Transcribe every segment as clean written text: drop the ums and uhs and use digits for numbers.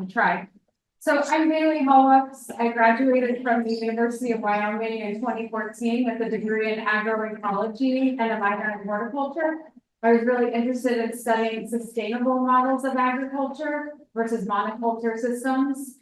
tribe. So I'm Bailey Hallwachs. I graduated from the University of Wyoming in 2014 with a degree in agroecology and a minor in horticulture. I was really interested in studying sustainable models of agriculture versus monoculture systems.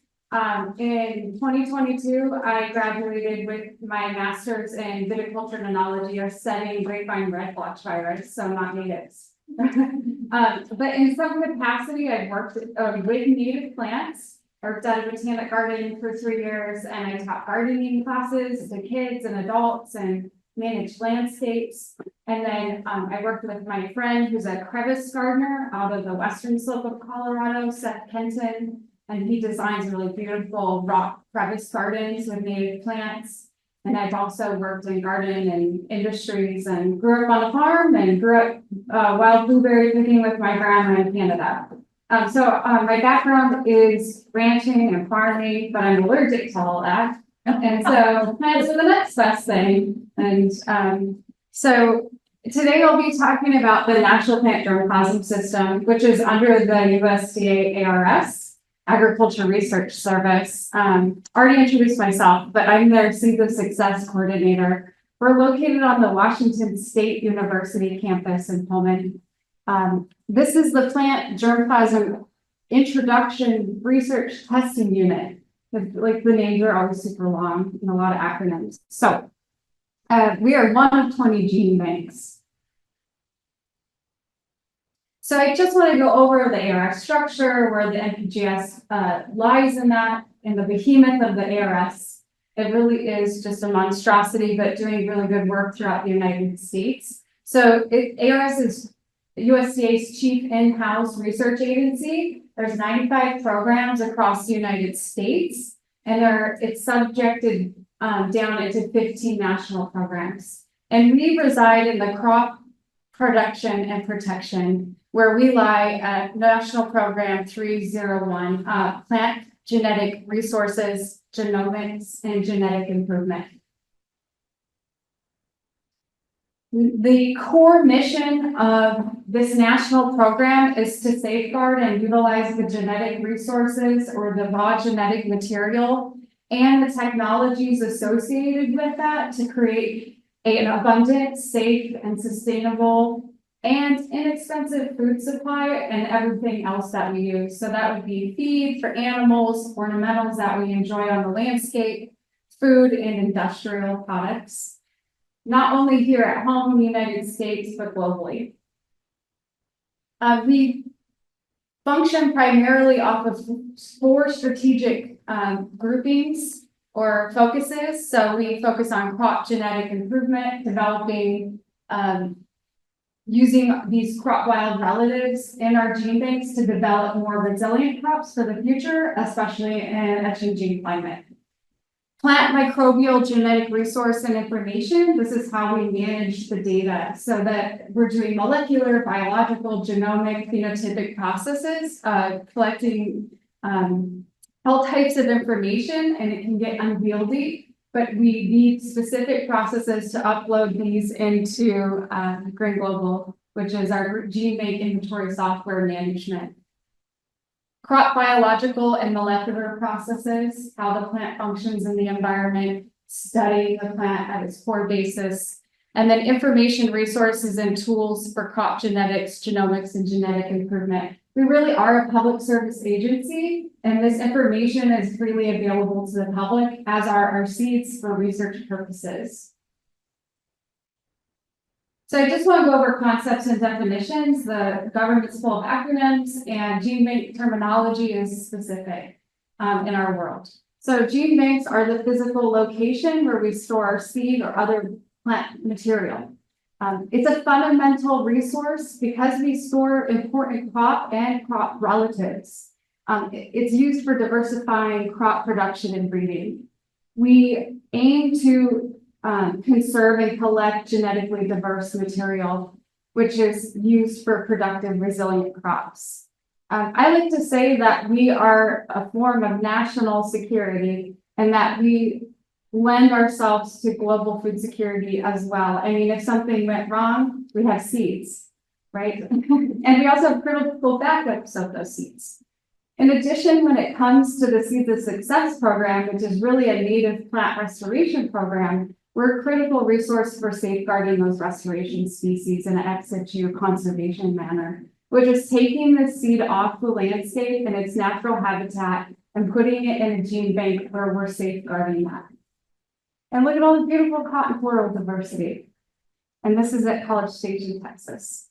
In 2022, I graduated with my master's in viticulture and enology, or studying grapevine red blotch virus, so not natives. But in some capacity, I've worked with native plants. I worked at a botanic garden for 3 years, and I taught gardening classes to kids and adults and managed landscapes. And then I worked with my friend who's a crevice gardener out of the western slope of Colorado, Seth Kenton, and he designs really beautiful rock crevice gardens with native plants. And I've also worked in garden and industries and grew up on a farm and grew up wild blueberry picking with my grandma in Canada. My background is ranching and farming, but I'm allergic to all that. And so plants are the next best thing. And so today I'll be talking about the Natural Plant Germplasm System, which is under the USDA ARS. Agriculture Research Service. Already introduced myself, but I'm their Seed of Success Coordinator. We're located on the Washington State University campus in Pullman. This is the Plant Germplasm Introduction Research Testing Unit. Like the names are always super long and a lot of acronyms. So we are one of 20 gene banks. So I just want to go over the ARS structure, where the NPGS lies in that, in the behemoth of the ARS. It really is just a monstrosity, but doing really good work throughout the United States. So ARS is USDA's chief in-house research agency. There's 95 programs across the United States, and it's subjected down into 15 national programs. And we reside in the crop production and protection, where we lie at National Program 301, Plant Genetic Resources, Genomics, and Genetic Improvement. The core mission of this national program is to safeguard and utilize the genetic resources, or the raw genetic material, and the technologies associated with that to create an abundant, safe, and sustainable and inexpensive food supply and everything else that we use. So that would be feed for animals, ornamentals that we enjoy on the landscape, food and industrial products, not only here at home in the United States, but globally. We function primarily off of 4 strategic groupings or focuses. So we focus on crop genetic improvement, developing using these crop wild relatives in our gene banks to develop more resilient crops for the future, especially in a changing climate. Plant microbial genetic resource and information. This is how we manage the data, so that we're doing molecular, biological, genomic, phenotypic processes, collecting all types of information, and it can get unwieldy. But we need specific processes to upload these into Green Global, which is our gene bank inventory software management. Crop biological and molecular processes, how the plant functions in the environment, study the plant at its core basis, and then information resources and tools for crop genetics, genomics, and genetic improvement. We really are a public service agency, and this information is freely available to the public, as are our seeds for research purposes. So I just want to go over concepts and definitions. The government's full of acronyms, and gene bank terminology is specific in our world. So gene banks are the physical location where we store our seed or other plant material. It's a fundamental resource because we store important crop and crop relatives. It's used for diversifying crop production and breeding. We aim to conserve and collect genetically diverse material, which is used for productive, resilient crops. I like to say that we are a form of national security, and that we lend ourselves to global food security as well. I mean, if something went wrong, we have seeds, right? And we also have critical backups of those seeds. In addition, when it comes to the Seeds of Success program, which is really a native plant restoration program, we're a critical resource for safeguarding those restoration species in an ex situ conservation manner, which is taking the seed off the landscape and its natural habitat and putting it in a gene bank where we're safeguarding that. And look at all the beautiful cotton floral diversity. And this is at College Station, Texas.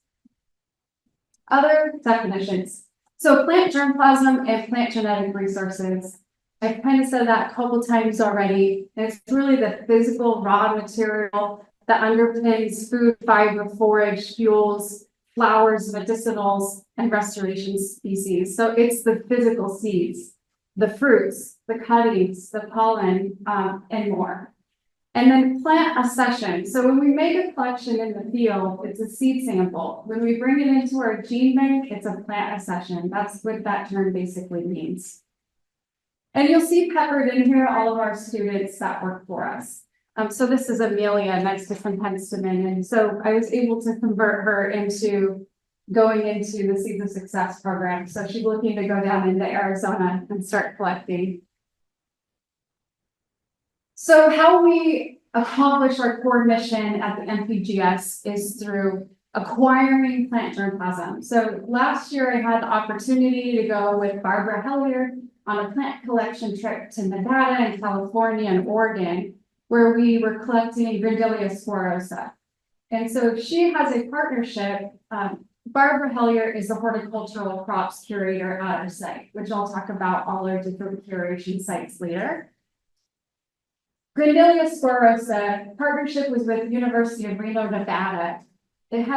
Other definitions. So plant germplasm and plant genetic resources. I've kind of said that a couple times already. And it's really the physical raw material that underpins food, fiber, forage, fuels, flowers, medicinals, and restoration species. So it's the physical seeds, the fruits, the cuttings, the pollen, and more. And then plant accession. So when we make a collection in the field, it's a seed sample. When we bring it into our gene bank, it's a plant accession. That's what that term basically means. And you'll see peppered in here all of our students that work for us. So this is Amelia next to Penstamen. And so I was able to convert her into going into the Seeds of Success program. So she's looking to go down into Arizona and start collecting. So how we accomplish our core mission at the MPGS is through acquiring plant germplasm. So last year I had the opportunity to go with Barbara Hellier on a plant collection trip to Nevada and California and Oregon, where we were collecting Grindelia sporosa. And so she has a partnership. Barbara Hellier is the horticultural crops curator at our site, which I'll talk about all our different curation sites later. Grindelia sporosa partnership was with University of Reno, Nevada. It's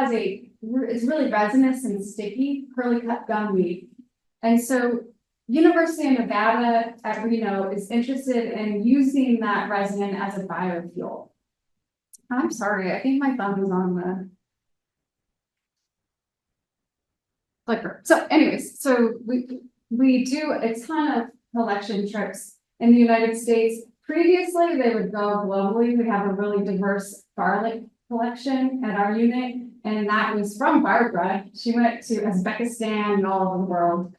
really resinous and sticky, curly cut gumweed. And so University of Nevada at Reno is interested in using that resin as a biofuel. I'm sorry, I think my thumb is on the clicker. So anyways, so we do a ton of collection trips in the United States. Previously, they would go globally. We have a really diverse garlic collection at our unit, and that was from Barbara. She went to Uzbekistan and all over the world.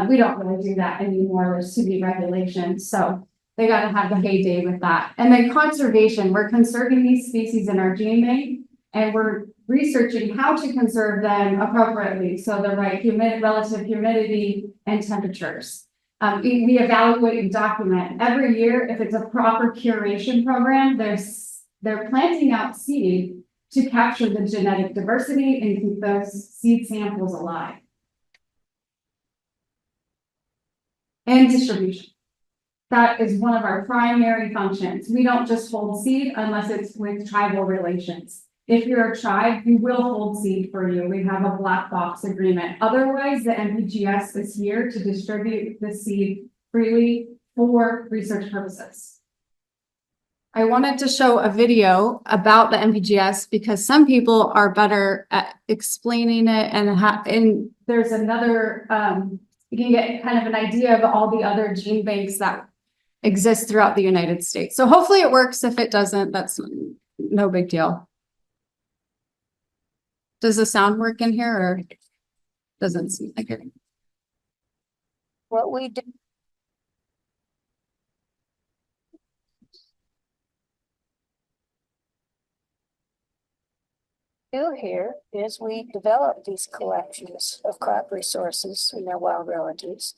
We don't really do that anymore. There's too many regulations, so they got to have the heyday with that. And then conservation, we're conserving these species in our gene bank, and we're researching how to conserve them appropriately, so the right relative humidity and temperatures. We evaluate and document every year. If it's a proper curation program, they're planting out seed to capture the genetic diversity and keep those seed samples alive. And distribution. That is one of our primary functions. We don't just hold seed unless it's with tribal relations. If you're a tribe, we will hold seed for you. We have a black box agreement. Otherwise, the MPGS is here to distribute the seed freely for research purposes. I wanted to show a video about the MPGS because some people are better at explaining it, and there's another, you can get kind of an idea of all the other gene banks that exist throughout the United States. So hopefully it works. If it doesn't, that's no big deal. Does the sound work in here or doesn't seem like it? What we do here is we develop these collections of crop resources and their wild relatives.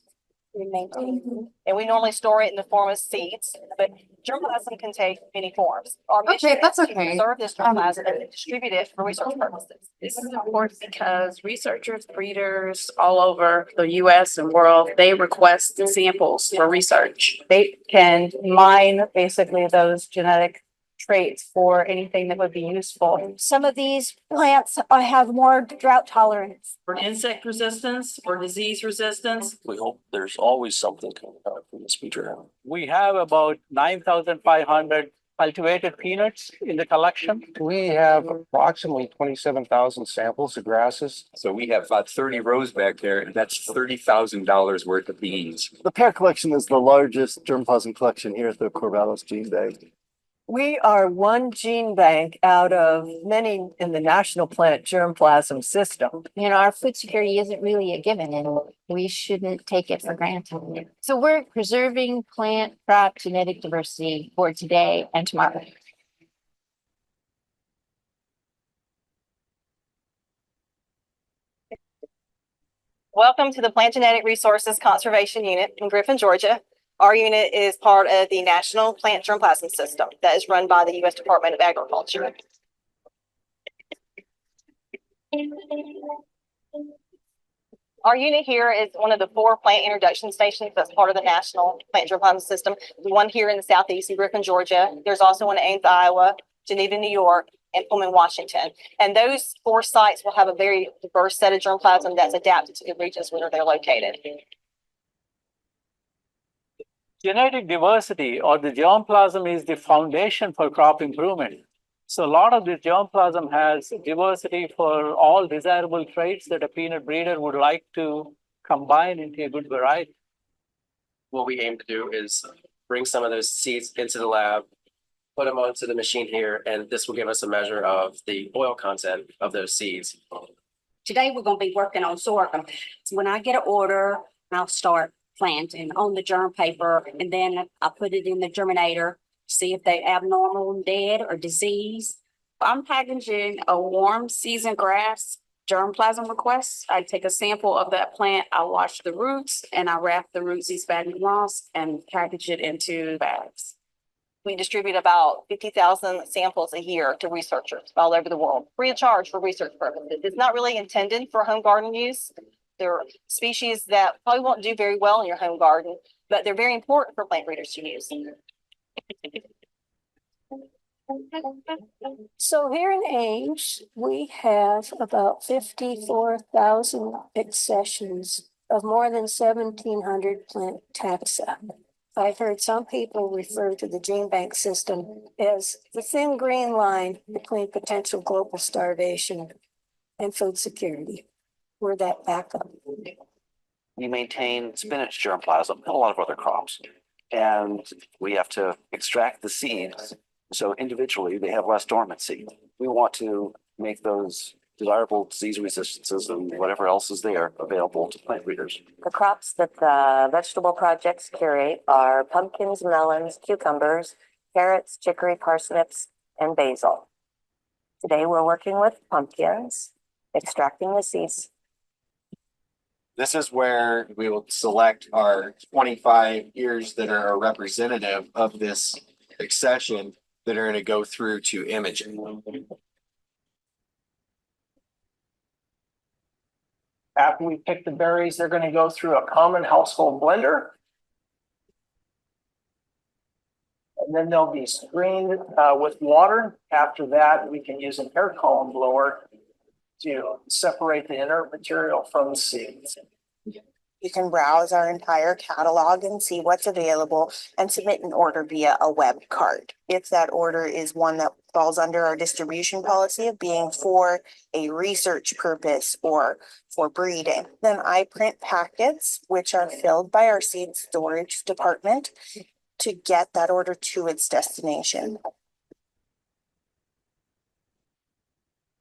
We maintain them. And we normally store it in the form of seeds, but germplasm can take many forms. Our mission Okay, that's is to okay. preserve this germplasm and distribute it for research purposes. This is important because researchers, breeders all over the US and world, they request samples for research. They can mine basically those genetic traits for anything that would be useful. Some of these plants have more drought tolerance. For insect resistance or disease resistance. We hope there's always something coming out from this program. We have about 9,500 cultivated peanuts in the collection. We have approximately 27,000 samples of grasses. So we have about 30 rows back there, and that's $30,000 worth of beans. The pear collection is the largest germplasm collection here at the Corvallis Gene Bank. We are one gene bank out of many in the national plant germplasm system. You know, our food security isn't really a given and we shouldn't take it for granted. So we're preserving plant crop genetic diversity for today and tomorrow. Welcome to the Plant Genetic Resources Conservation Unit in Griffin, Georgia. Our unit is part of the National Plant Germplasm System that is run by the U.S. Department of Agriculture. Our unit here is one of the 4 plant introduction stations that's part of the National Plant Germplasm System. The one here in the southeast in Griffin, Georgia. There's also one in Ames, Iowa, Geneva, New York, and Pullman, Washington. And those 4 sites will have a very diverse set of germplasm that's adapted to the regions where they're located. Genetic diversity or the germplasm is the foundation for crop improvement. So a lot of the germplasm has diversity for all desirable traits that a peanut breeder would like to combine into a good variety. What we aim to do is bring some of those seeds into the lab, put them onto the machine here, and this will give us a measure of the oil content of those seeds. Today, we're going to be working on sorghum. So when I get an order, I'll start planting on the germ paper, and then I put it in the germinator, see if they're abnormal, dead, or diseased. I'm packaging a warm season grass germplasm request. I take a sample of that plant, I wash the roots, and I wrap the roots in sphagnum moss and package it into bags. We distribute about 50,000 samples a year to researchers all over the world, free of charge for research purposes. It's not really intended for home garden use. They're species that probably won't do very well in your home garden, but they're very important for plant breeders to use. So here in Ames, we have about 54,000 accessions of more than 1,700 plant taxa. I've heard some people refer to the gene bank system as the thin green line between potential global starvation and food security. We're that backup. We maintain spinach germplasm and a lot of other crops. And we have to extract the seeds. So individually, they have less dormancy. We want to make those desirable disease resistances and whatever else is there available to plant breeders. The crops that the vegetable projects curate are pumpkins, melons, cucumbers, carrots, chicory, parsnips, and basil. Today, we're working with pumpkins, extracting the seeds. This is where we will select our 25 ears that are representative of this accession that are going to go through to imaging. After we pick the berries, they're going to go through a common household blender. And then they'll be screened with water. After that, we can use an air column blower to separate the inert material from the seeds. You can browse our entire catalog and see what's available and submit an order via a web cart. If that order is one that falls under our distribution policy of being for a research purpose or for breeding, then I print packets, which are filled by our seed storage department to get that order to its destination.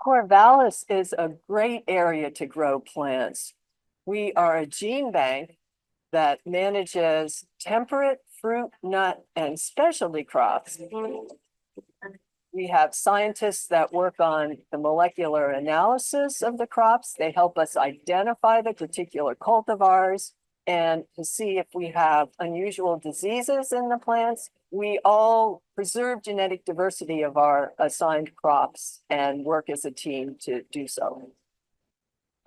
Corvallis is a great area to grow plants. We are a gene bank that manages temperate fruit, nut, and specialty crops. We have scientists that work on the molecular analysis of the crops. They help us identify the particular cultivars and to see if we have unusual diseases in the plants. We all preserve genetic diversity of our assigned crops and work as a team to do so.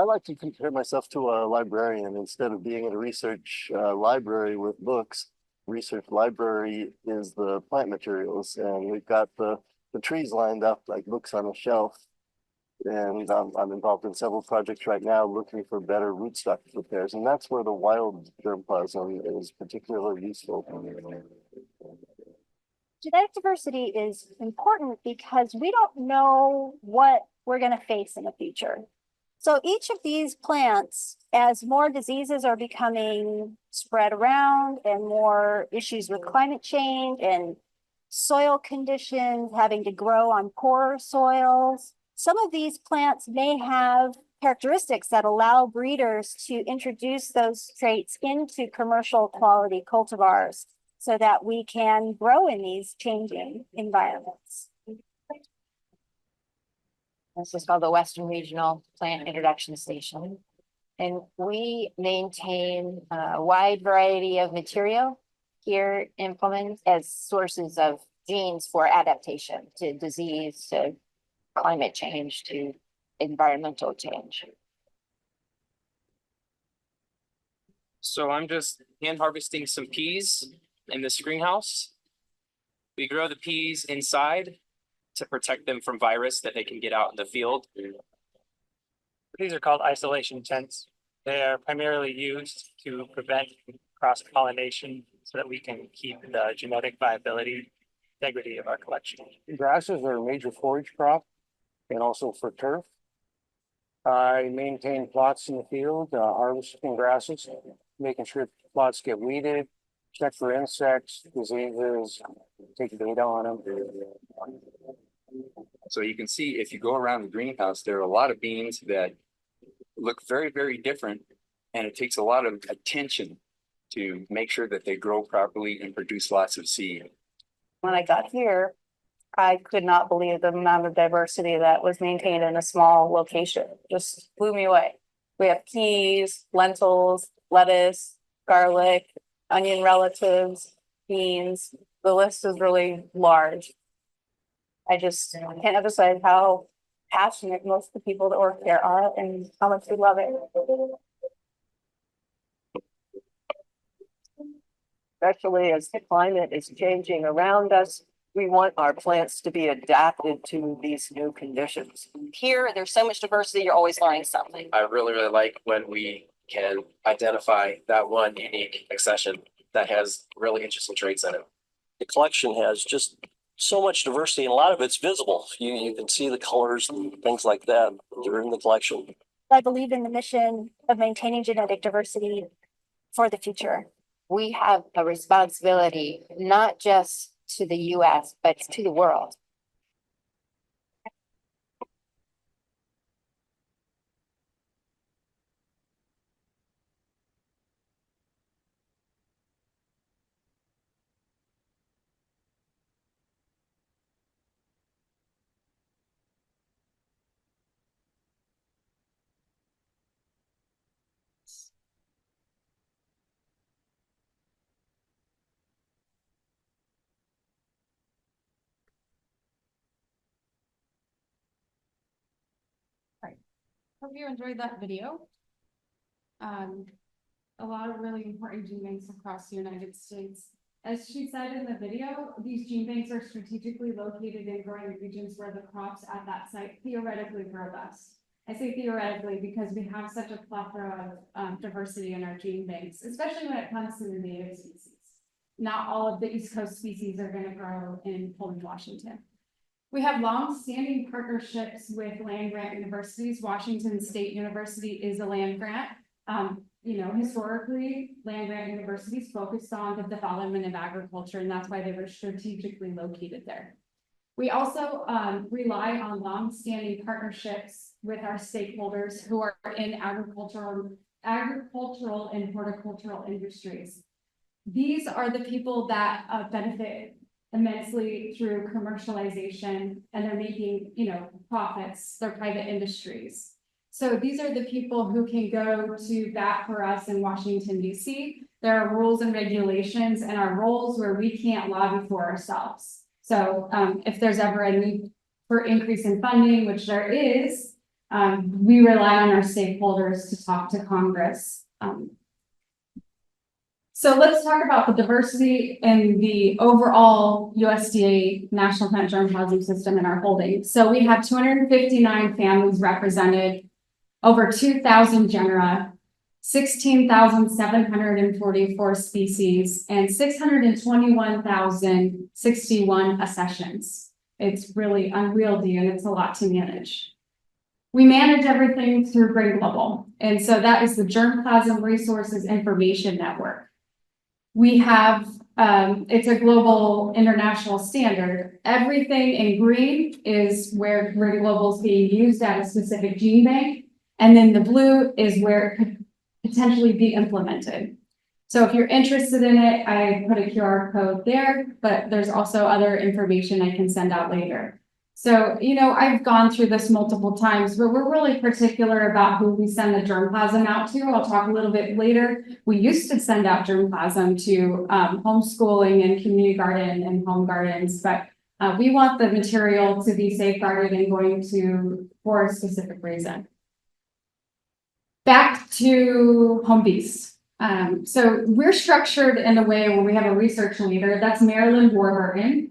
I like to compare myself to a librarian. Instead of being in a research library with books, research library is the plant materials, and we've got the trees lined up like books on a shelf. And I'm involved in several projects right now looking for better rootstock repairs, and that's where the wild germplasm is particularly useful. Genetic diversity is important because we don't know what we're going to face in the future. So each of these plants, as more diseases are becoming spread around and more issues with climate change and soil conditions, having to grow on poorer soils. Some of these plants may have characteristics that allow breeders to introduce those traits into commercial quality cultivars so that we can grow in these changing environments. This is called the Western Regional Plant Introduction Station. And we maintain a wide variety of material here implemented as sources of genes for adaptation to disease, to climate change, to environmental change. So I'm just hand harvesting some peas in this greenhouse. We grow the peas inside to protect them from virus that they can get out in the field. These are called isolation tents. They are primarily used to prevent cross-pollination so that we can keep the genetic viability, integrity of our collection. Grasses are a major forage crop and also for turf. I maintain plots in the field, harvesting grasses, making sure plots get weeded, check for insects, diseases, take data on them. So you can see if you go around the greenhouse, there are a lot of beans that look very, very different. And it takes a lot of attention to make sure that they grow properly and produce lots of seed. When I got here, I could not believe the amount of diversity that was maintained in a small location. Just blew me away. We have peas, lentils, lettuce, garlic, onion relatives, beans. The list is really large. I just can't emphasize how passionate most of the people that work here are and how much we love it. Especially as the climate is changing around us, we want our plants to be adapted to these new conditions. Here, there's so much diversity, you're always learning something. I really, really like when we can identify that one unique accession that has really interesting traits in it. The collection has just so much diversity, and a lot of it's visible. You can see the colors and things like that that are in the collection. I believe in the mission of maintaining genetic diversity for the future. We have a responsibility, not just to the US, but to the world. Hope you enjoyed that video. A lot of really important gene banks across the United States. As she said in the video, these gene banks are strategically located in growing regions where the crops at that site theoretically grow best. I say theoretically because we have such a plethora of diversity in our gene banks, especially when it comes to the native species. Not all of the East Coast species are going to grow in Pullman, Washington. We have long-standing partnerships with land-grant universities. Washington State University is a land grant. Historically, land-grant universities focused on the development of agriculture, and that's why they were strategically located there. We also rely on long-standing partnerships with our stakeholders who are in agricultural and horticultural industries. These are the people that benefit immensely through commercialization, and they're making, profits. They're private industries. So these are the people who can go to bat for us in Washington, D.C. There are rules and regulations and our roles where we can't lobby for ourselves. So if there's ever a need for increase in funding, which there is, we rely on our stakeholders to talk to Congress. So let's talk about the diversity in the overall USDA National Plant Germplasm System in our holdings. So we have 259 families represented, over 2,000 genera, 16,744 species, and 621,061 accessions. It's really unwieldy and it's a lot to manage. We manage everything through Green Global, and so that is the Germplasm Resources Information Network. We have It's a global international standard. Everything in green is where Grid Global is being used at a specific gene bank. And then the blue is where it could potentially be implemented. So if you're interested in it, I put a QR code there, but there's also other information I can send out later. So, you know, I've gone through this multiple times, but we're really particular about who we send the germplasm out to. I'll talk a little bit later. We used to send out germplasm to homeschooling and community garden and home gardens, but we want the material to be safeguarded and going to for a specific reason. Back to home bees. So we're structured in a way where we have a research leader, that's Marilyn Warburton.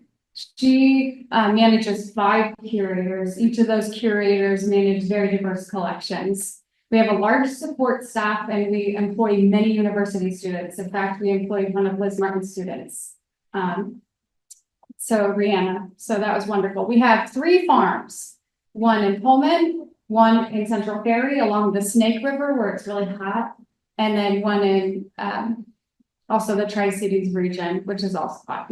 She manages 5 curators. Each of those curators manage very diverse collections. We have a large support staff and we employ many university students. In fact, we employed one of Liz Martin's students. So Rihanna, so that was wonderful. We have 3 farms, one in Pullman, one in Central Ferry along the Snake River where it's really hot, and then one in also the Tri-Cities region, which is also hot.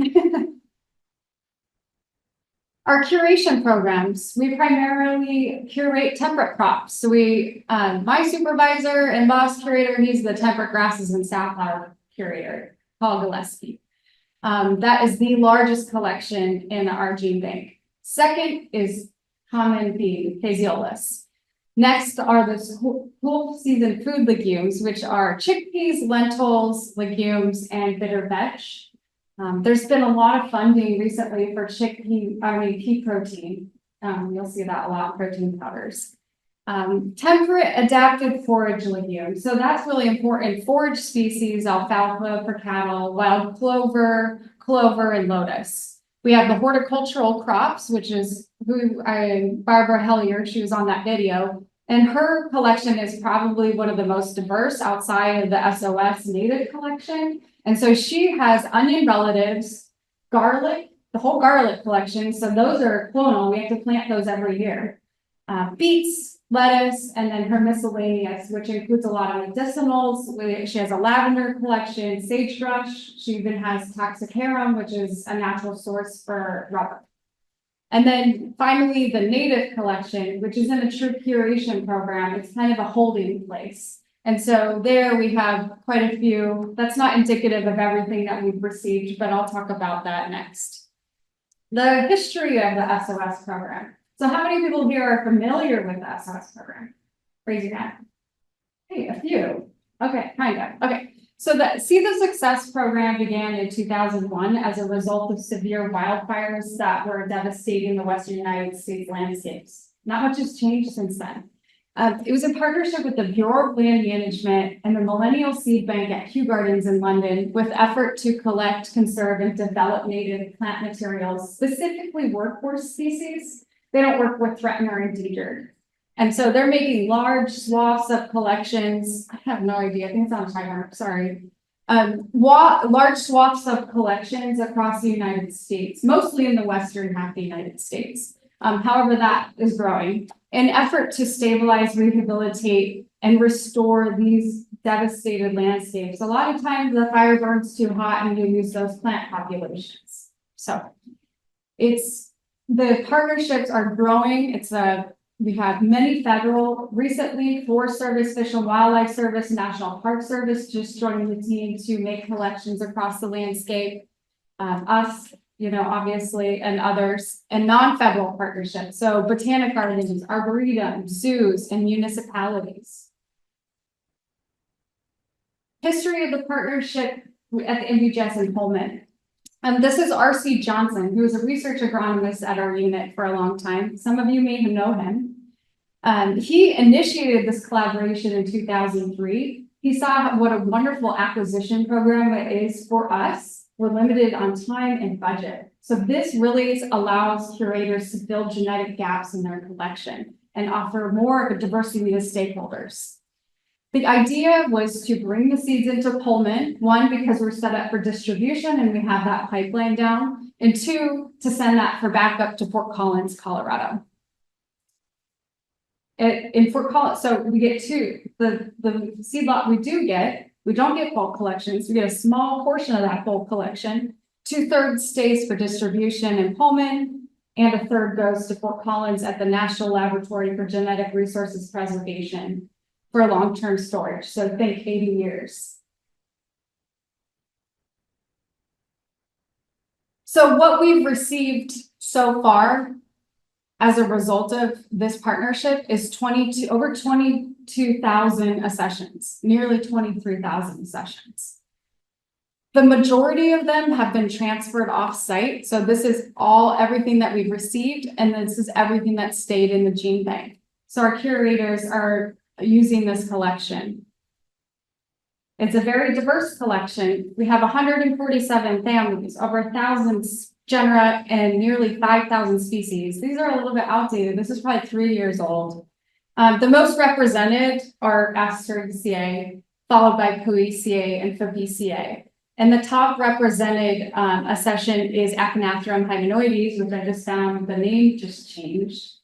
Our curation programs, we primarily curate temperate crops. So my supervisor and boss curator, he's the temperate grasses and safflower curator, Paul Gillespie. That is the largest collection in our gene bank. Second is common pea, Phaseolus. Next are the cool season food legumes, which are chickpeas, lentils, legumes, and bitter vetch. There's been a lot of funding recently for pea protein. You'll see that a lot, protein powders. Temperate adapted forage legumes. So that's really important. Forage species, alfalfa for cattle, wild clover, and lotus. We have the horticultural crops, which is Barbara Hellier, she was on that video. And her collection is probably one of the most diverse outside of the SOS native collection. And so she has onion relatives, garlic, the whole garlic collection. So those are clonal. We have to plant those every year. Beets, lettuce, and then her miscellaneous, which includes a lot of medicinals. She has a lavender collection, sagebrush. She even has taxocarum, which is a natural source for rubber. And then finally, the native collection, which is in a true curation program. It's kind of a holding place. And so there we have quite a few. That's not indicative of everything that we've received, but I'll talk about that next. The history of the SOS program. So how many people here are familiar with the SOS program? Raise your hand. Hey, a few. Okay, kind of. Okay. So the Success program began in 2001 as a result of severe wildfires that were devastating the Western United States landscapes. Not much has changed since then. It was in partnership with the Bureau of Land Management and the Millennial Seed Bank at Kew Gardens in London with effort to collect, conserve, and develop native plant materials, specifically workhorse species. They don't work with threatened or endangered. And so they're making large swaths of collections. I have no idea. I think it's on timer. Sorry. Large swaths of collections across the United States, mostly in the western half of the United States. However, that is growing. In effort to stabilize, rehabilitate, and restore these devastated landscapes. A lot of times the fire burns too hot and you lose those plant populations. So the partnerships are growing. We have many federal, recently Forest Service, Fish and Wildlife Service, National Park Service just joining the team to make collections across the landscape. Us, obviously, and others, and non-federal partnerships. So botanic gardens, arboretums, zoos, and municipalities. History of the partnership at the NVGS in Pullman. This is R.C. Johnson, who was a research agronomist at our unit for a long time. Some of you may know him. He initiated this collaboration in 2003. He saw what a wonderful acquisition program it is for us. We're limited on time and budget. So this really allows curators to fill genetic gaps in their collection and offer more of a diversity to stakeholders. The idea was to bring the seeds into Pullman, 1, because we're set up for distribution and we have that pipeline down, and 2, to send that for backup to Fort Collins, Colorado. In Fort Collins, so we get 2. The seed lot we do get We don't get bulk collections. We get a small portion of that bulk collection. 2/3 stays for distribution in Pullman, and 1/3 goes to Fort Collins at the National Laboratory for Genetic Resources Preservation for long-term storage. So think 80 years. So what we've received so far as a result of this partnership is over 22,000 accessions, nearly 23,000 accessions. The majority of them have been transferred off-site. So this is everything that we've received, and this is everything that stayed in the gene bank. So our curators are using this collection. It's a very diverse collection. We have 147 families, over 1,000 genera, and nearly 5,000 species. These are a little bit outdated. This is probably 3 years old. The most represented are Asteraceae, followed by Poaceae and Fabaceae. And the top represented accession is Acanathrum hymenoides, which I just found the name just changed.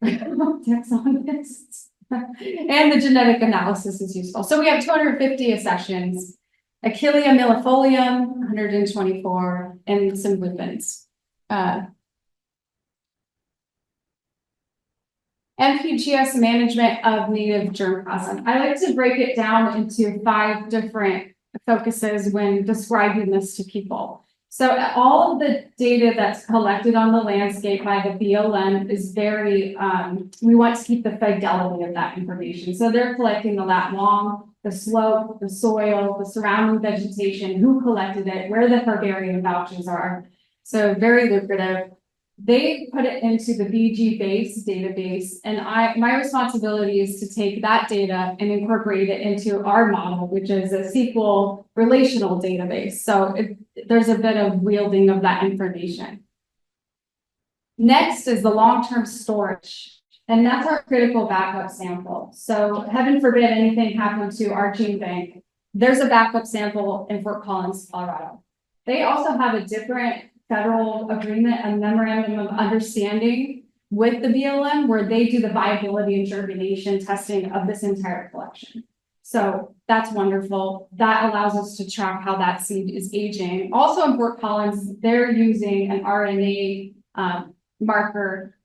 Taxonomists. And the genetic analysis is useful. So we have 250 accessions, Achillea millefolium, 124, and some lupins. NPGS management of native germplasm. I like to break it down into 5 different focuses when describing this to people. So all of the data that's collected on the landscape by the BLM is very, we want to keep the fidelity of that information. So they're collecting the lat long, the slope, the soil, the surrounding vegetation, who collected it, where the herbarium vouchers are. So very lucrative. They put it into the BG base database, and my responsibility is to take that data and incorporate it into our model, which is a SQL relational database. So there's a bit of wielding of that information. Next is the long-term storage, and that's our critical backup sample. So heaven forbid anything happened to our gene bank. There's a backup sample in Fort Collins, Colorado. They also have a different federal agreement, a memorandum of understanding with the BLM, where they do the viability and germination testing of this entire collection. So that's wonderful. That allows us to track how that seed is aging. Also in Fort Collins, they're using an RNA marker,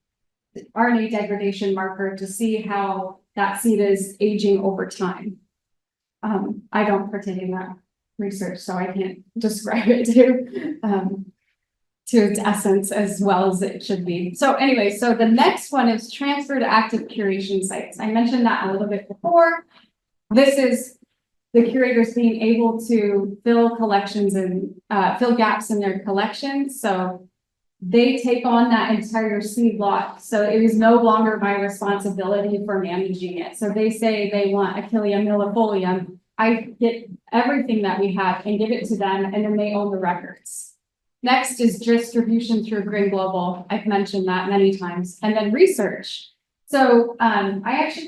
RNA degradation marker, to see how that seed is aging over time. I don't partake in that research, so I can't describe it to its essence as well as it should be. So anyway, so the next one is transfer to active curation sites. I mentioned that a little bit before. This is the curators being able to fill collections and fill gaps in their collections. So they take on that entire seed lot. So it is no longer my responsibility for managing it. So they say they want Achillea millefolium. I get everything that we have and give it to them, and then they own the records. Next is distribution through Green Global. I've mentioned that many times. And then research. So I actually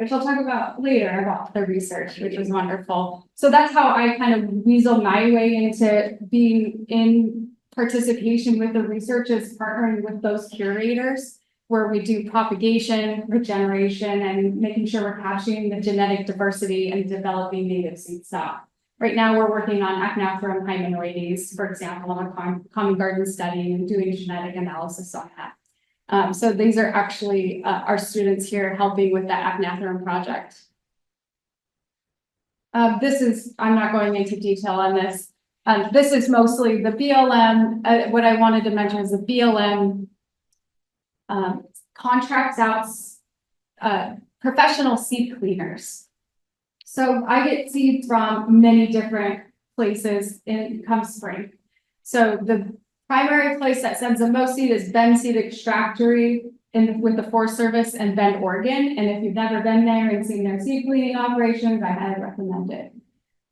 which I'll talk about later about the research, which was wonderful. So that's how I kind of weasel my way into being in participation with the research, is partnering with those curators, where we do propagation, regeneration, and making sure we're capturing the genetic diversity and developing native seed stock. Right now, we're working on Acanathrum hymenoides, for example, on a common garden study and doing genetic analysis on that. So these are actually our students here helping with that Acanathrum project. This is, I'm not going into detail on this. This is mostly the BLM. What I wanted to mention is the BLM contracts out professional seed cleaners. So I get seeds from many different places come spring. So the primary place that sends the most seed is Bend Seed Extractory with the Forest Service in Bend, Oregon. And if you've never been there and seen their seed cleaning operations, I highly recommend it.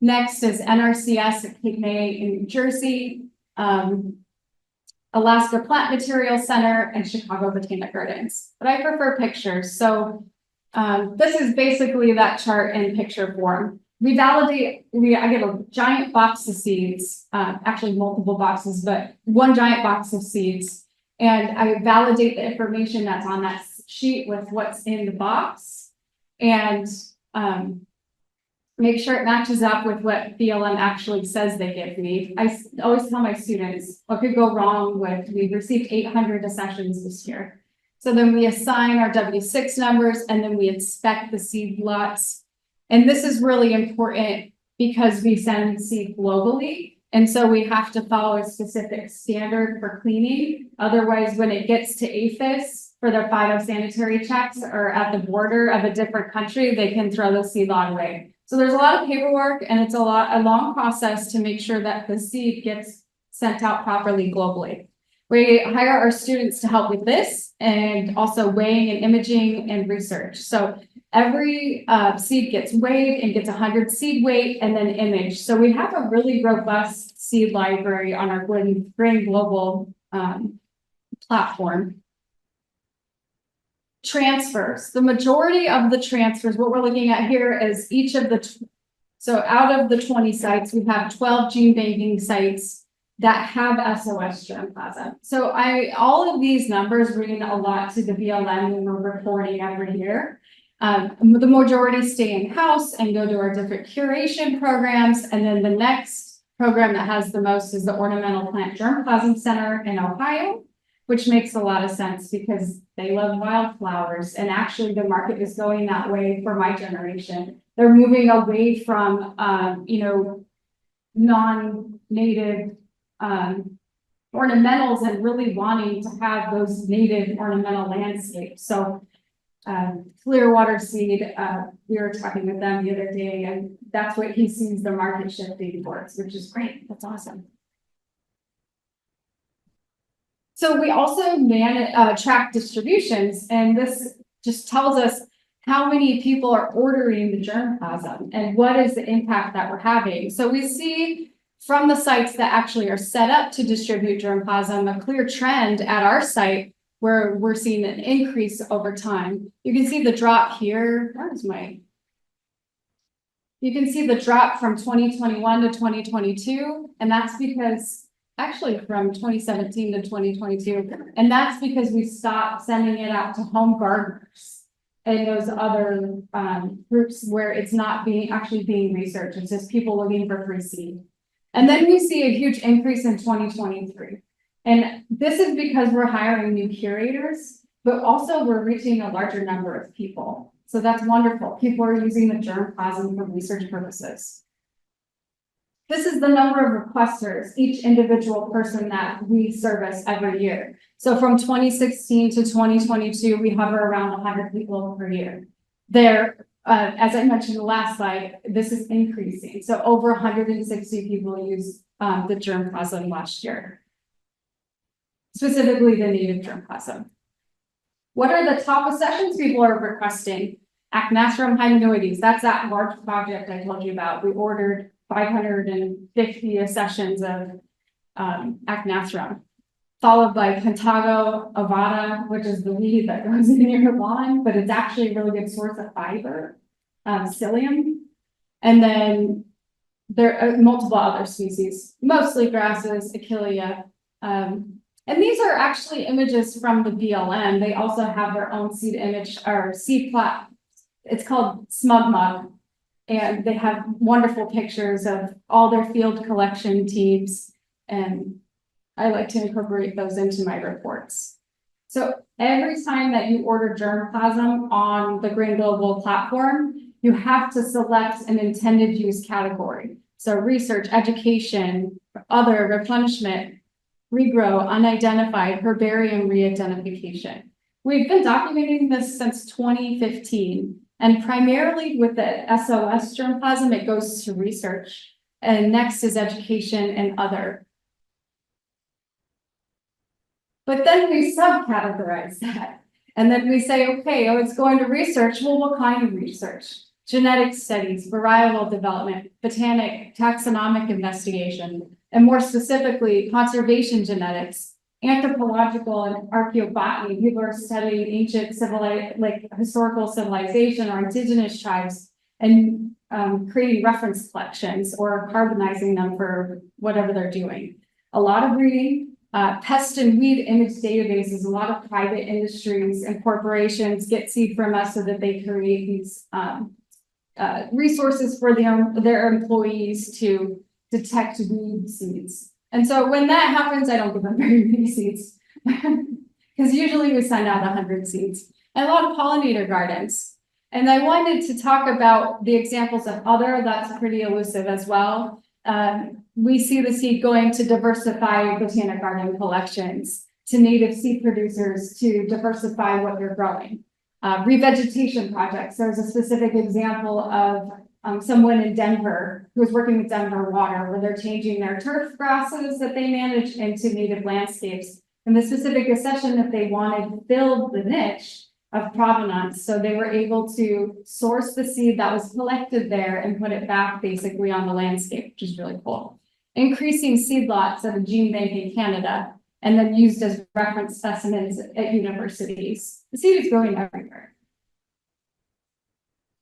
Next is NRCS at Cape May in New Jersey, Alaska Plant Material Center, and Chicago Botanic Gardens. But I prefer pictures. So this is basically that chart in picture form. We validate, I get a giant box of seeds, actually multiple boxes, but one giant box of seeds. And I validate the information that's on that sheet with what's in the box. And make sure it matches up with what BLM actually says they give me. Always tell my students, what could go wrong with, we've received 800 accessions this year. So then we assign our W6 numbers and then we inspect the seed lots. And this is really important because we send seed globally. And so we have to follow a specific standard for cleaning. Otherwise, when it gets to APHIS for their phytosanitary checks or at the border of a different country, they can throw the seed lot away. So there's a lot of paperwork and it's a long process to make sure that the seed gets sent out properly globally. We hire our students to help with this and also weighing and imaging and research. So every seed gets weighed and gets 100 seed weight and then imaged. So we have a really robust seed library on our Grain Global platform. Transfers. The majority of the transfers, what we're looking at here is each of the, so out of the 20 sites, we have 12 gene banking sites that have SOS germplasm. So all of these numbers mean a lot to the BLM when we're reporting every year. The majority stay in-house and go to our different curation programs. And then the next program that has the most is the Ornamental Plant Germplasm Center in Ohio, which makes a lot of sense because they love wildflowers. And actually the market is going that way for my generation. They're moving away from, non-native ornamentals and really wanting to have those native ornamental landscapes. So Clearwater Seed, we were talking with them the other day, and that's what he sees the market shifting towards, which is great. That's awesome. So we also track distributions, and this just tells us how many people are ordering the germplasm and what is the impact that we're having. So we see from the sites that actually are set up to distribute germplasm, a clear trend at our site where we're seeing an increase over time. You can see the drop here. You can see the drop from 2021 to 2022, and that's because actually from 2017 to 2022, and that's because we stopped sending it out to home gardeners and those other groups where it's not actually being researched. It's just people looking for free seed. And then we see a huge increase in 2023. And this is because we're hiring new curators, but also we're reaching a larger number of people. So that's wonderful. People are using the germplasm for research purposes. This is the number of requesters, each individual person that we service every year. So from 2016 to 2022, we hover around 100 people per year. As I mentioned in the last slide, this is increasing. So over 160 people used the germplasm last year, specifically the native germplasm. What are the top accessions people are requesting? Achnastrum hymenoides, that's that large project I told you about. We ordered 550 accessions of achnastrum, followed by Pentago ovata, which is the weed that goes in your lawn, but it's actually a really good source of fiber, psyllium. And then there are multiple other species, mostly grasses, achillea. And these are actually images from the BLM. They also have their own seed image or seed plot. It's called Smug Mug. And they have wonderful pictures of all their field collection teams. And I like to incorporate those into my reports. So every time that you order germplasm on the Grain Global platform, you have to select an intended use category. So research, education, other, replenishment, regrow, unidentified, herbarium re-identification. We've been documenting this since 2015, and primarily with the SOS germplasm, it goes to research, and next is education and other. But then we subcategorize that, and then we say, okay, it's going to research. Well, what kind of research? Genetic studies, varietal development, botanic, taxonomic investigation, and more specifically, conservation genetics, anthropological and archaeobotany. People are studying ancient historical civilization or indigenous tribes and creating reference collections or carbonizing them for whatever they're doing. A lot of reading, pest and weed image databases. A lot of private industries and corporations get seed from us so that they create these resources for their employees to detect weed seeds. And so when that happens, I don't give them very many seeds. Because usually we send out 100 seeds and a lot of pollinator gardens. And I wanted to talk about the examples of other, that's pretty elusive as well. We see the seed going to diversify botanic garden collections, to native seed producers to diversify what they're growing. Revegetation projects, there's a specific example of someone in Denver who was working with Denver Water, where they're changing their turf grasses that they manage into native landscapes. And the specific accession that they wanted filled the niche of provenance. So they were able to source the seed that was collected there and put it back basically on the landscape, which is really cool. Increasing seed lots at a gene bank in Canada, and then used as reference specimens at universities. The seed is growing everywhere.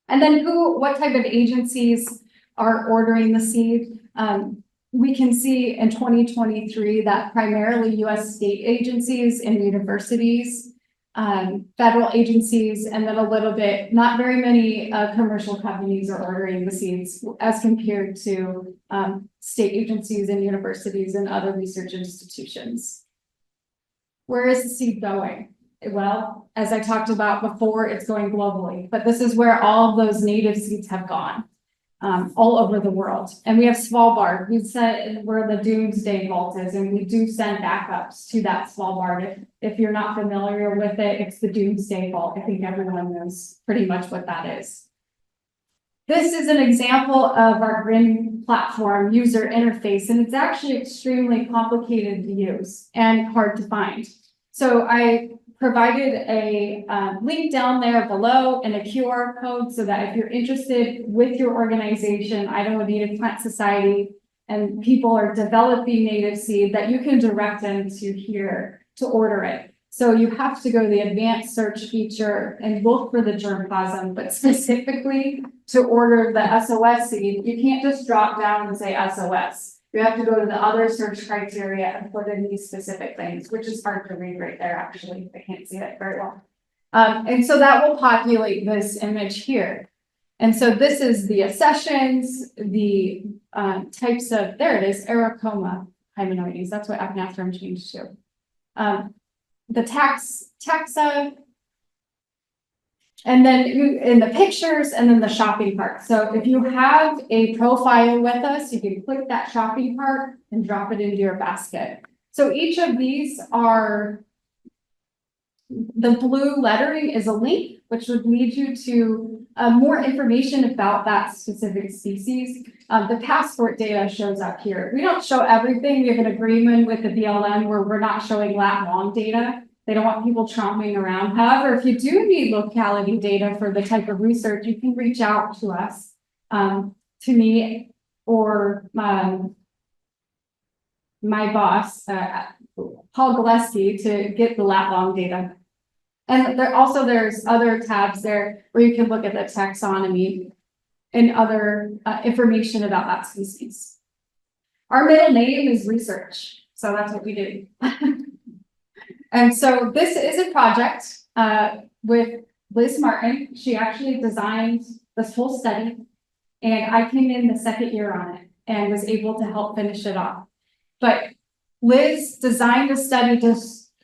And then what type of agencies are ordering the seed? We can see in 2023 that primarily US state agencies and universities, federal agencies, and then a little bit, not very many commercial companies are ordering the seeds as compared to state agencies and universities and other research institutions. Where is the seed going? Well, as I talked about before, it's going globally, but this is where all of those native seeds have gone, all over the world. And we have Svalbard. We said where the Doomsday Vault is, and we do send backups to that Svalbard. If you're not familiar with it, it's the Doomsday Vault. I think everyone knows pretty much what that is. This is an example of our Grin platform user interface, and it's actually extremely complicated to use and hard to find. So I provided a link down there below and a QR code so that if you're interested with your organization, Idaho Native Plant Society, and people are developing native seed, that you can direct them to here to order it. So you have to go to the advanced search feature and look for the germplasm, but specifically to order the SOS seed, you can't just drop down and say SOS. You have to go to the other search criteria and put in these specific things, which is hard to read right there, actually. I can't see that very well. And so that will populate this image here. And so this is the accessions, the types of, there it is, Ericoma hymenoides. That's what epinephrine changed to. The taxa, and then in the pictures, and then the shopping cart. So if you have a profile with us, you can click that shopping cart and drop it into your basket. So each of these are, the blue lettering is a link, which would lead you to more information about that specific species. The passport data shows up here. We don't show everything. We have an agreement with the BLM where we're not showing lat long data. They don't want people tromping around. However, if you do need locality data for the type of research, you can reach out to us, to me or my boss, Paul Gillespie, to get the lat long data. And there's other tabs there where you can look at the taxonomy and other information about that species. Our middle name is research, so that's what we do. And so this is a project with Liz Martin. She actually designed this whole study, and I came in the second year on it and was able to help finish it off. But Liz designed a study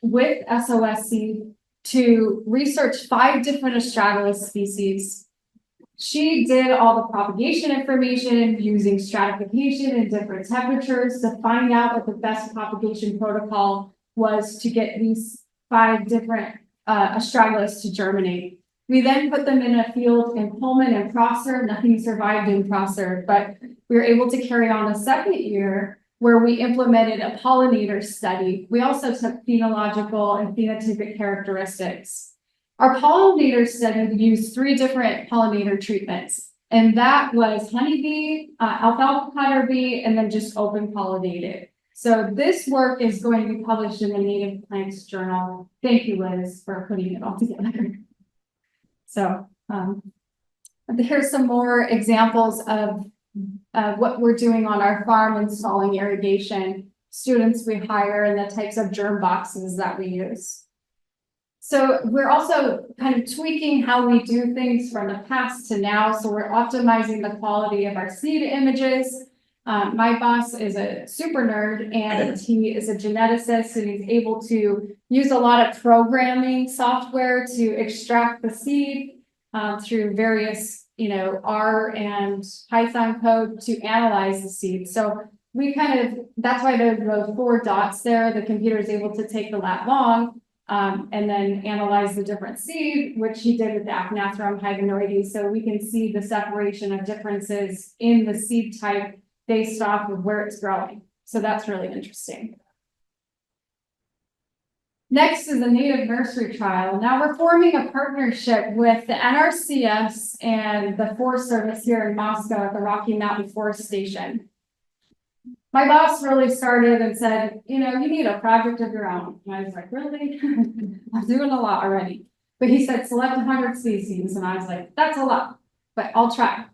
with SOSC to research 5 different astragalus species. She did all the propagation information using stratification and different temperatures to find out what the best propagation protocol was to get these 5 different astragalus to germinate. We then put them in a field in Pullman and Prosser. Nothing survived in Prosser, but we were able to carry on a second year where we implemented a pollinator study. We also took phenological and phenotypic characteristics. Our pollinator study used 3 different pollinator treatments, and that was honeybee, alfalfa cutter bee, and then just open pollinated. So this work is going to be published in the Native Plants Journal. Thank you, Liz, for putting it all together. So here's some more examples of what we're doing on our farm, installing irrigation, students we hire, and the types of germ boxes that we use. So we're also kind of tweaking how we do things from the past to now. So we're optimizing the quality of our seed images. My boss is a super nerd and he is a geneticist and he's able to use a lot of programming software to extract the seed through various, R and Python code to analyze the seed. So we that's why there's those 4 dots there. The computer is able to take the lat long and then analyze the different seed, which he did with the Achnathrem hygonoides. So we can see the separation of differences in the seed type based off of where it's growing. So that's really interesting. Next is the native nursery trial. Now we're forming a partnership with the NRCS and the Forest Service here in Moscow at the Rocky Mountain Forest Station. My boss really started and said, you need a project of your own. And I was like, really? I'm doing a lot already. But he said, select 100 species. And I was like, that's a lot, but I'll try.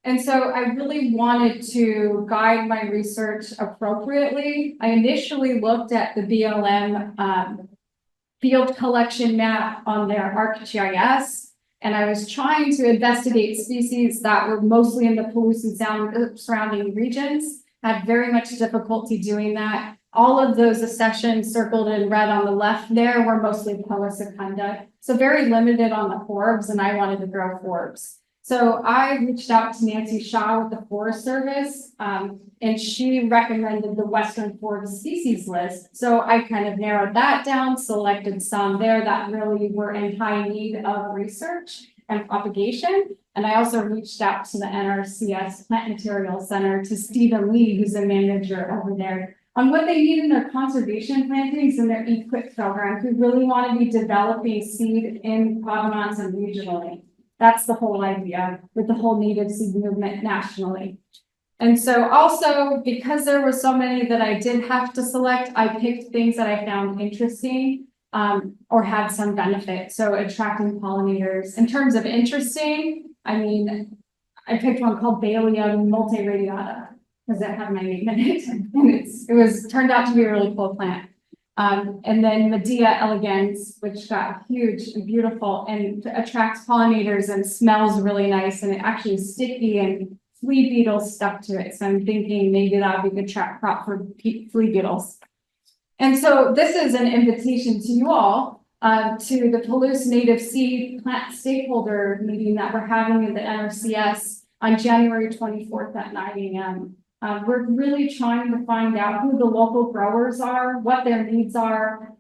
And so I really wanted to guide my research appropriately. I initially looked at the BLM field collection map on their ArcGIS, and I was trying to investigate species that were mostly in the pollution surrounding regions. Had very much difficulty doing that. All of those accessions circled in red on the left there were mostly Poa secunda. So very limited on the forbs, and I wanted to grow forbs. So I reached out to Nancy Shaw with the Forest Service, and she recommended the Western Forb species list. So I kind of narrowed that down, selected some there that really were in high need of research and propagation. And I also reached out to the NRCS Plant Materials Center to Stephen Lee, who's a manager over there, on what they need in their conservation plantings and their equip program, who really want to be developing seed in provenance and regionally. That's the whole idea with the whole native seed movement nationally. And so also, because there were so many that I did have to select, I picked things that I found interesting or had some benefit. So attracting pollinators. In terms of interesting, I picked one called Balium multiradiata because it had my name in it. And turned out to be a really cool plant. And then Medea elegans, which got huge and beautiful and attracts pollinators and smells really nice. And it actually is sticky and flea beetles stuck to it. So I'm thinking maybe that would be a good trap crop for flea beetles. And so this is an invitation to you all to the Palouse Native Seed Plant Stakeholder meeting that we're having in the NRCS on January 24th at 9 a.m. We're really trying to find out who the local growers are, what their needs are,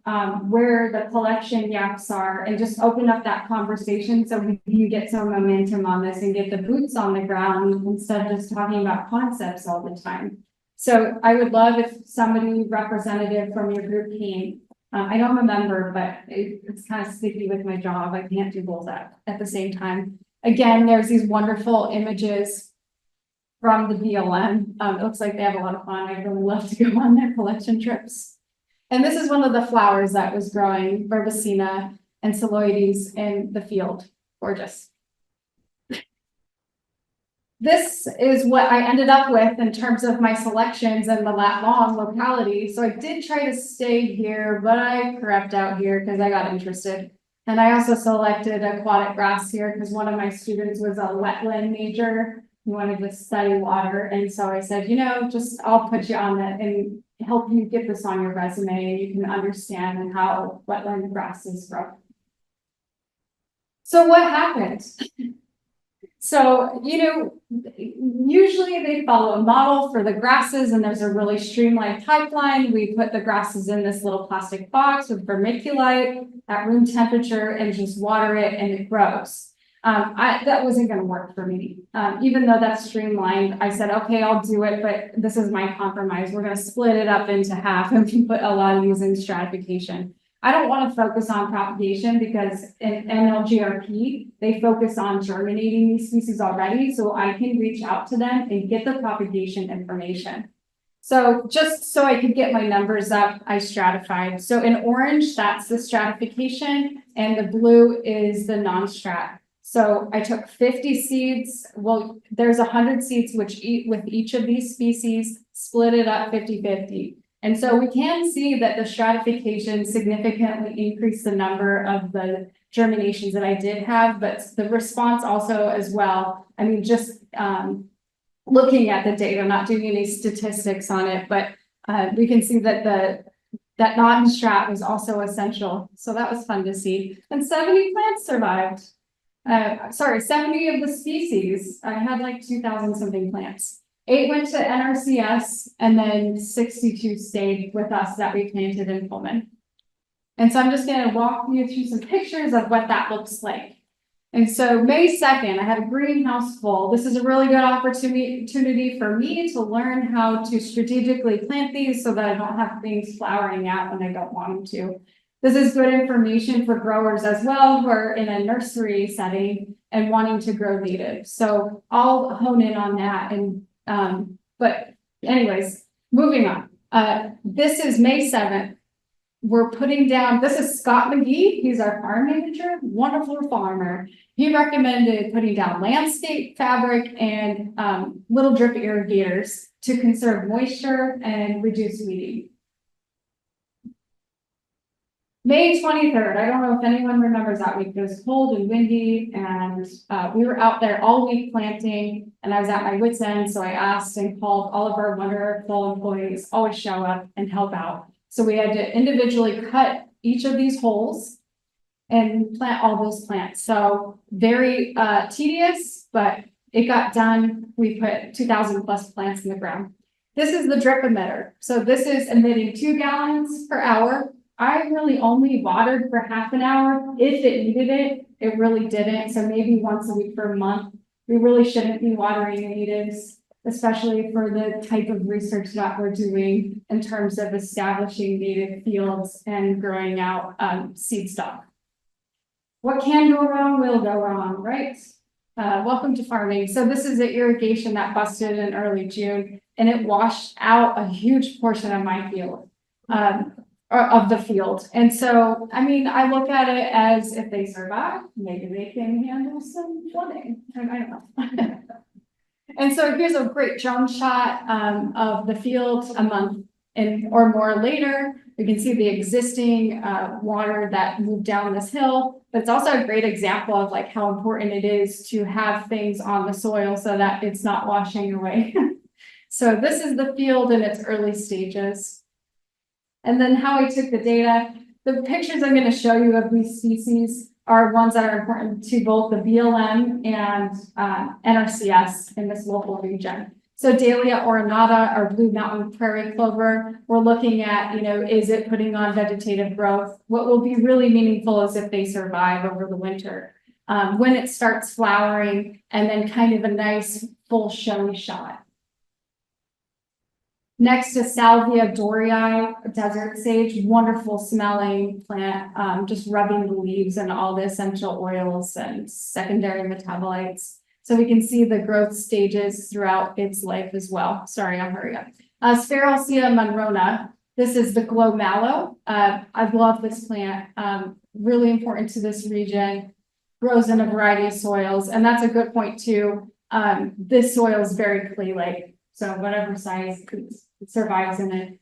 where the collection gaps are, and just open up that conversation so we can get some momentum on this and get the boots on the ground instead of just talking about concepts all the time. So I would love if somebody representative from your group came. I know I'm a member, but it's kind of sticky with my job. I can't do both at the same time. Again, there's these wonderful images from the BLM. It looks like they have a lot of fun. I'd really love to go on their collection trips. And this is one of the flowers that was growing, Verbicina and Celoides in the field. Gorgeous. This is what I ended up with in terms of my selections and the lat long locality. So I did try to stay here, but I crept out here because I got interested. And I also selected aquatic grass here because one of my students was a wetland major. He wanted to study water. And so I said, I'll put you on that and help you get this on your resume. You can understand how wetland grasses grow. So what happened? So, usually they follow a model for the grasses and there's a really streamlined pipeline. We put the grasses in this little plastic box with vermiculite at room temperature and just water it and it grows. That wasn't going to work for me. Even though that's streamlined, I said, okay, I'll do it, but this is my compromise. We're going to split it up into half and we put a lot of these in stratification. I don't want to focus on propagation because in NLGRP, they focus on germinating these species already. So I can reach out to them and get the propagation information. So just so I could get my numbers up, I stratified. So in orange, that's the stratification and the blue is the non-strat. So I took 50 seeds. Well, there's 100 seeds with each of these species, split it up 50-50. And so we can see that the stratification significantly increased the number of the germinations that I did have, but the response also as well. I mean, just looking at the data, not doing any statistics on it, but we can see that that non-strat was also essential. So that was fun to see. And 70 plants survived. 70 of the species. I had like 2,000 something plants. 8 went to NRCS and then 62 stayed with us that we planted in Pullman. And so I'm just going to walk you through some pictures of what that looks like. And so May 2nd, I had a greenhouse full. This is a really good opportunity for me to learn how to strategically plant these so that I don't have things flowering out when I don't want them to. This is good information for growers as well who are in a nursery setting and wanting to grow native. So I'll hone in on that. And but anyways, moving on. This is May 7th. We're putting down, this is Scott McGee. He's our farm manager, wonderful farmer. He recommended putting down landscape fabric and little drip irrigators to conserve moisture and reduce weeding. May 23rd, I don't know if anyone remembers that week. It was cold and windy and we were out there all week planting and I was at my wit's end. So I asked and called all of our wonderful employees, always show up and help out. So we had to individually cut each of these holes and plant all those plants. So very tedious, but it got done. We put 2,000 plus plants in the ground. This is the drip emitter. So this is emitting 2 gallons per hour. I really only watered for half an hour. If it needed it, it really didn't. So maybe once a week for a month. We really shouldn't be watering natives, especially for the type of research that we're doing in terms of establishing native fields and growing out seed stock. What can go wrong will go wrong, right? Welcome to farming. So this is the irrigation that busted in early June, and it washed out a huge portion of my field, of the field. And so, I mean, I look at it as if they survive, maybe they can handle some flooding. I don't know. And so here's a great drone shot of the field a month or more later. We can see the existing water that moved down this hill. But it's also a great example of like how important it is to have things on the soil so that it's not washing away. So this is the field in its early stages. And then how I took the data. The pictures I'm going to show you of these species are ones that are important to both the BLM and NRCS in this local region. So Dahlia ornata or blue mountain prairie clover, we're looking at, you know, is it putting on vegetative growth? What will be really meaningful is if they survive over the winter. When it starts flowering and then kind of a nice full showy shot. Next is Salvia dorii, desert sage, wonderful smelling plant, just rubbing the leaves and all the essential oils and secondary metabolites. So we can see the growth stages throughout its life as well. Sorry, I'll hurry up. Sphaerosia monrona, this is the glow mallow. I love this plant, really important to this region, grows in a variety of soils. And that's a good point too. This soil is very clay-like. So whatever size it survives in it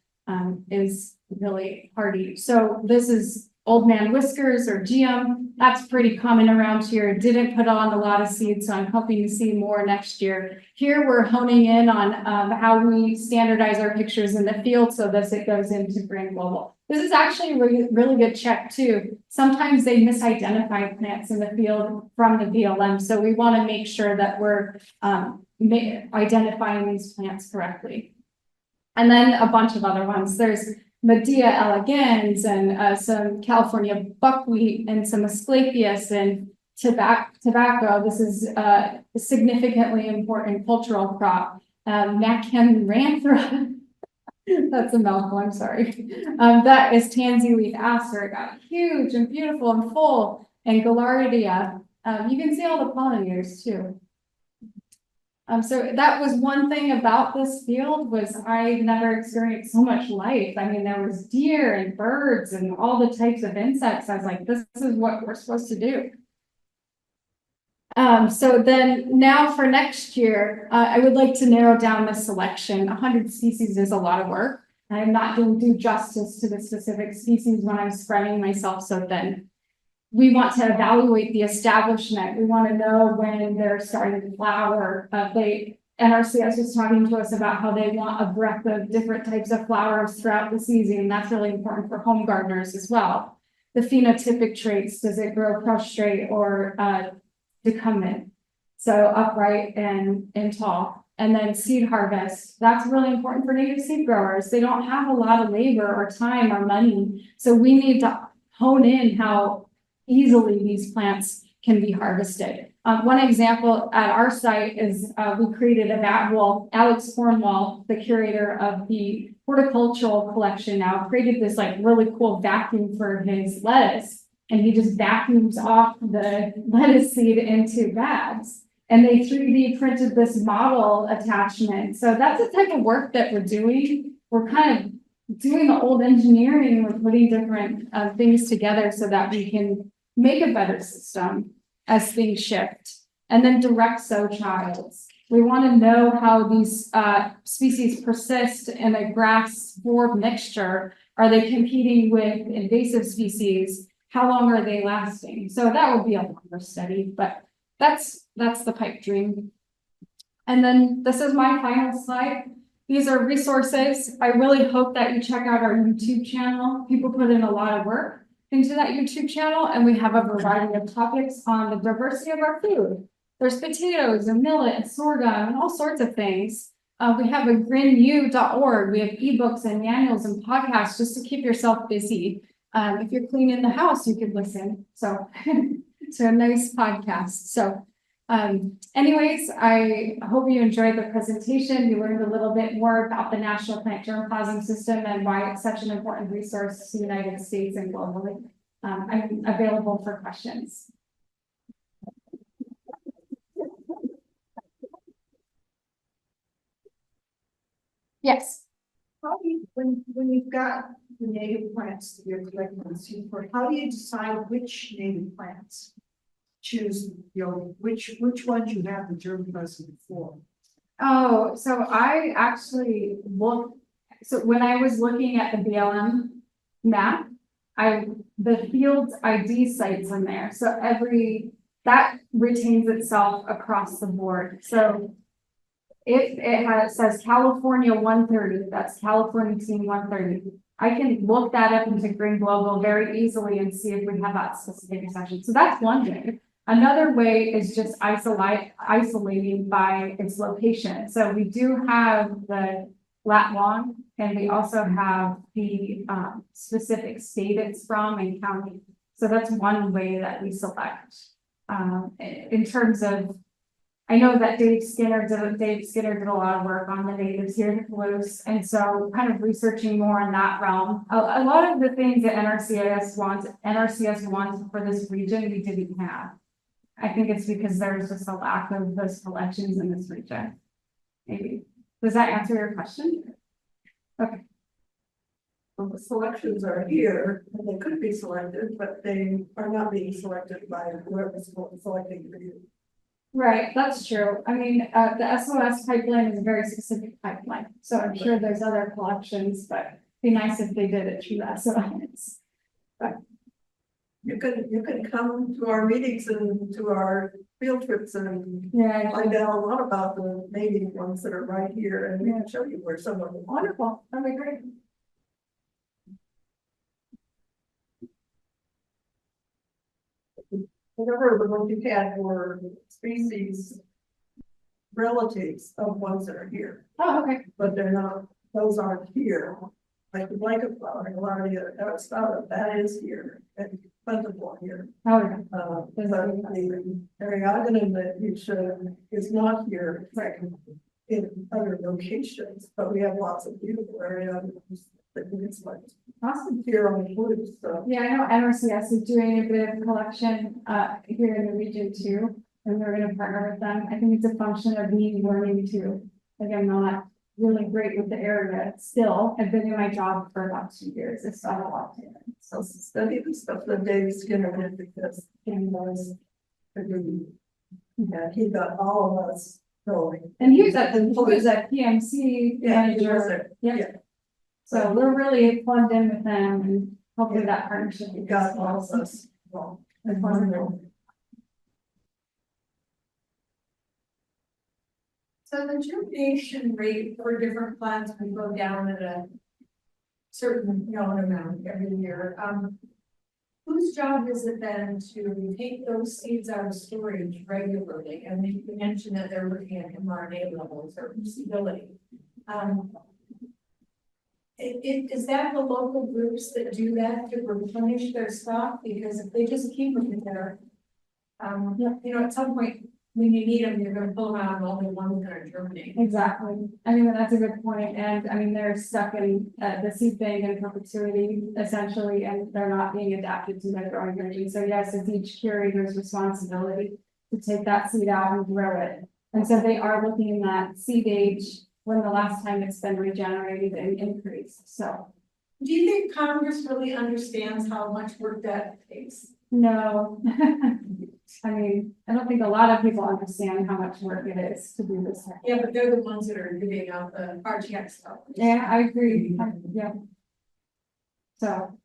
is really hardy. So this is old man whiskers or geum. That's pretty common around here. Didn't put on a lot of seeds, so I'm hoping to see more next year. Here we're honing in on how we standardize our pictures in the field so that it goes into Grand Global. This is actually a really good check too. Sometimes they misidentify plants in the field from the BLM, so we want to make sure that we're identifying these plants correctly. And then a bunch of other ones. There's Medea elegans and some California buckwheat and some Asclepias and tobacco. This is a significantly important cultural crop. Machenranthra, that's a mouthful, I'm sorry. That is tansy leaf aster. It got huge and beautiful and full. And Gaillardia. You can see all the pollinators too. So that was one thing about this field was I never experienced so much life. I mean, there was deer and birds and all the types of insects. I was like, this is what we're supposed to do. So then now for next year, I would like to narrow down the selection. 100 species is a lot of work. I'm not doing due justice to the specific species when I'm spreading myself so thin. We want to evaluate the establishment. We want to know when they're starting to flower. NRCS was talking to us about how they want a breadth of different types of flowers throughout the season. And that's really important for home gardeners as well. The phenotypic traits, does it grow prostrate or decumbent? So upright and tall. And then seed harvest, that's really important for native seed growers. They don't have a lot of labor or time or money. So we need to hone in how easily these plants can be harvested. One example at our site is we created a vat wall. Alex Cornwall, the curator of the horticultural collection now, created this like really cool vacuum for his lettuce. And he just vacuums off the lettuce seed into bags. And they 3D printed this model attachment. So that's the type of work that we're doing. We're kind of doing the old engineering. We're putting different things together so that we can make a better system as things shift. And then direct sow trials. We want to know how these species persist in a grass spore mixture. Are they competing with invasive species? How long are they lasting? So that would be a longer study, but that's the pipe dream. And then this is my final slide. These are resources. I really hope that you check out our YouTube channel. People put in a lot of work into that YouTube channel, and we have a variety of topics on the diversity of our food. There's potatoes and millet and sorghum and all sorts of things. We have a grinu.org. We have ebooks and manuals and podcasts just to keep yourself busy. If you're cleaning the house, you could listen. So it's a nice podcast. So anyways, I hope you enjoyed the presentation. You learned a little bit more about the National Plant Germplasm System and why it's such an important resource to the United States and globally. I'm available for questions. Yes. How do you, when you've got the native plants that you're collecting the seed for, how do you decide which native plants choose, which ones you have the germplasm for? Oh, so I actually looked, so when I was looking at the BLM map, the field ID sites in there. So that retains itself across the board. So if it says California 130, that's California team 130. I can look that up into Green Global very easily and see if we have that specific section. So that's one way. Another way is just isolating by its location. So we do have the lat long, and we also have the specific state it's from and county. So that's one way that we select. In terms of, I know that Dave Skinner did a lot of work on the natives here in Palouse, and so kind of researching more in that realm. A lot of the things that NRCS wants for this region, we didn't have. I think it's because there's just a lack of those collections in this region. Maybe. Does that answer your question? Okay. Well, the selections are here, and they could be selected, but they are not being selected by whoever's selecting for you. Right, that's true. I mean, the SOS pipeline is a very specific pipeline, so I'm sure there's other collections, but it'd be nice if they did it through SOS. But you can come to our meetings and to our field trips and find out a lot about the native ones that are right here, and we can show you where some of them. Wonderful, that'd be great. Whatever the ones you had were species relatives of ones that are here. Oh, okay. But they're not, those aren't here. Like the blanket flower, a lot of the other stuff that is here and plentiful here. Oh, yeah. The Ariagonin that you showed is not here in other locations, but we have lots of beautiful Ariagonins that we can select. Awesome. Here on the blue, so. Yeah, I know NRCS is doing a bit of collection here in the region too, and we're going to partner with them. I think it's a function of me learning too. Like I'm not really great with the area still. I've been in my job for about 2 years. It's not a lot to learn. So study the stuff that Dave Skinner did because he was he got all of us going. And he was at PMC manager. Yeah. So we're really plugged in with them and hopefully that partnership will got go all well. this. Well, It's wonderful. So the germination rate for different plants will go down at a certain, amount every year. Whose job is it then to take those seeds out of storage regularly? And you mentioned that they're looking at mRNA levels or stability. Is that the local groups that do that to replenish their stock? Because if they just keep them there, at some point, when you need them, you're gonna pull them out and only ones that are germinating. Exactly. I mean, that's a good point. And I mean, they're stuck in the seed bank in perpetuity essentially, and they're not being adapted to their growing regime. So yes, it's each curator's responsibility to take that seed out and grow it. And so they are looking in that seed age when the last time it's been regenerated and increased. So Do you think Congress really understands how much work that takes? no. I mean, I don't think a lot of people understand how much work it is to do this. Yeah, but they're the ones that are giving out the RTX stuff. Yeah, I agree. Yeah. So